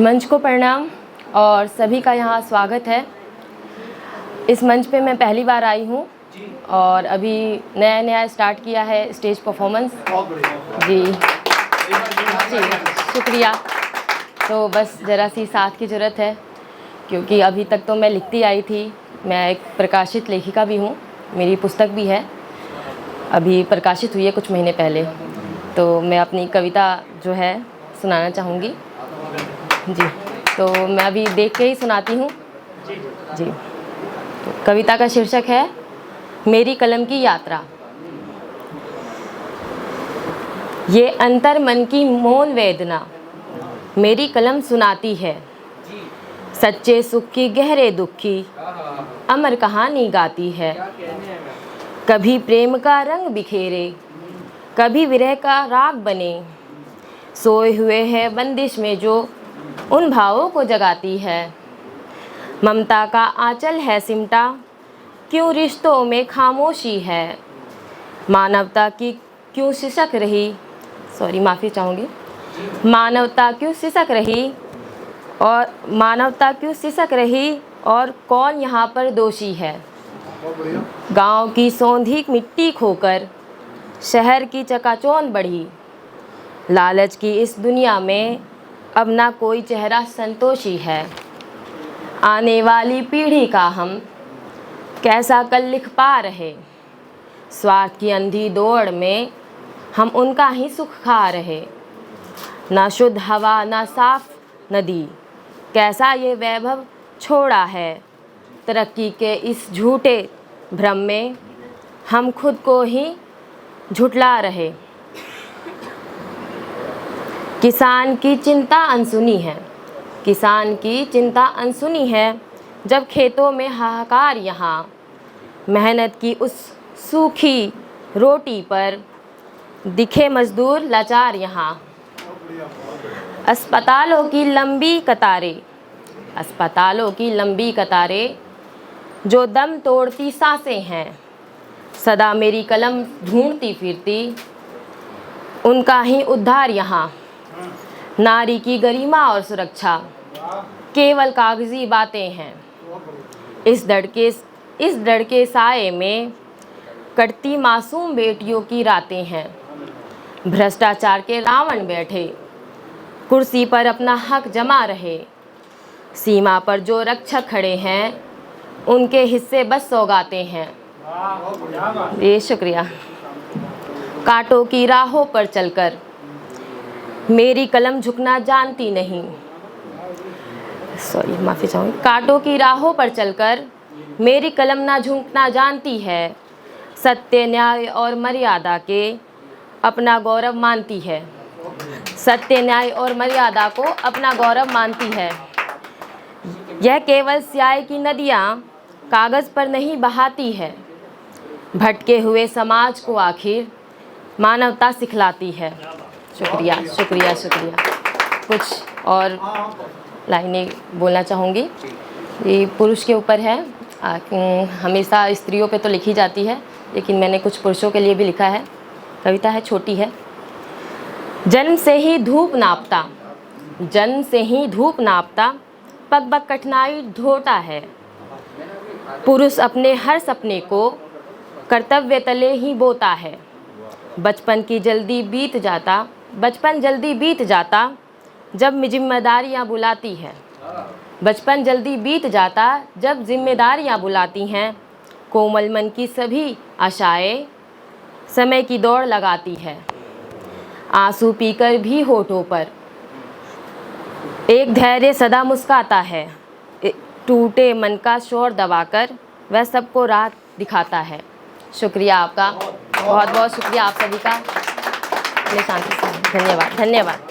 मंच को प्रणाम और सभी का यहाँ स्वागत है। इस मंच पे मैं पहली बार आई हूँ और अभी नया स्टार्ट किया है स्टेज परफॉर्मेंस। जी शुक्रिया। तो बस ज़रा सी साथ की ज़रूरत है क्योंकि अभी तक तो मैं लिखती आई थी। मैं एक प्रकाशित लेखिका भी हूँ, मेरी पुस्तक भी है, अभी प्रकाशित हुई है कुछ महीने पहले। तो मैं अपनी कविता जो है सुनाना चाहूँगी। जी, तो मैं अभी देख के ही सुनाती हूँ। जी, तो कविता का शीर्षक है मेरी कलम की यात्रा। ये अंतर मन की मौन वेदना मेरी कलम सुनाती है, सच्चे सुख की गहरे दुख की अमर कहानी गाती है। कभी प्रेम का रंग बिखेरे, कभी विरह का राग बने, सोए हुए है बंदिश में जो उन भावों को जगाती है। ममता का आंचल है सिमटा, क्यों रिश्तों में खामोशी है, मानवता की क्यों सिसक रही, माफ़ी चाहूँगी, मानवता क्यों सिसक रही और कौन यहाँ पर दोषी है। गांव की सौंधी मिट्टी खोकर शहर की चकाचौंध बढ़ी, लालच की इस दुनिया में अब ना कोई चेहरा संतोषी है। आने वाली पीढ़ी का हम कैसा कल लिख पा रहे, स्वार्थ की अंधी दौड़ में हम उनका ही सुख खा रहे। ना शुद्ध हवा ना साफ नदी, कैसा ये वैभव छोड़ा है, तरक्की के इस झूठे भ्रम में हम खुद को ही झुठला रहे। किसान की चिंता अनसुनी है, किसान की चिंता अनसुनी है, जब खेतों में हाहाकार यहाँ, मेहनत की उस सूखी रोटी पर दिखे मजदूर लाचार यहाँ। अस्पतालों की लंबी कतारें जो दम तोड़ती सांसें हैं, सदा मेरी कलम ढूंढती फिरती उनका ही उद्धार यहाँ। नारी की गरिमा और सुरक्षा केवल कागजी बातें हैं, इस डर के साए में कटती मासूम बेटियों की रातें हैं। भ्रष्टाचार के रावण बैठे कुर्सी पर अपना हक जमा रहे, सीमा पर जो रक्षक खड़े हैं उनके हिस्से बस सौगातें हैं। ये शुक्रिया। कांटों की राहों पर चलकर मेरी कलम झुकना जानती नहीं, माफ़ी चाहूँगी। कांटों की राहों पर चलकर मेरी कलम ना झुकना जानती है, सत्य न्याय और मर्यादा के अपना गौरव मानती है, सत्य न्याय और मर्यादा को अपना गौरव मानती है। यह केवल स्याही की नदियाँ कागज़ पर नहीं बहाती है, भटके हुए समाज को आखिर मानवता सिखलाती है। शुक्रिया शुक्रिया शुक्रिया। कुछ और लाइनें बोलना चाहूँगी। ये पुरुष के ऊपर है, हमेशा स्त्रियों पे तो लिखी जाती है, लेकिन मैंने कुछ पुरुषों के लिए भी लिखा है। कविता है, छोटी है। जन्म से ही धूप नापता पग पग कठिनाई ढोता है, पुरुष अपने हर सपने को कर्तव्य तले ही बोता है। बचपन जल्दी बीत जाता जब जिम्मेदारियाँ बुलाती है, बचपन जल्दी बीत जाता जब जिम्मेदारियाँ बुलाती हैं। कोमल मन की सभी आशाएं समय की दौड़ लगाती है, आंसू पीकर भी होठों पर एक धैर्य सदा मुस्काता है। टूटे मन का शोर दबाकर वह सबको राह दिखाता है। शुक्रिया आपका, बहुत बहुत शुक्रिया आप सभी का। शांति से धन्यवाद।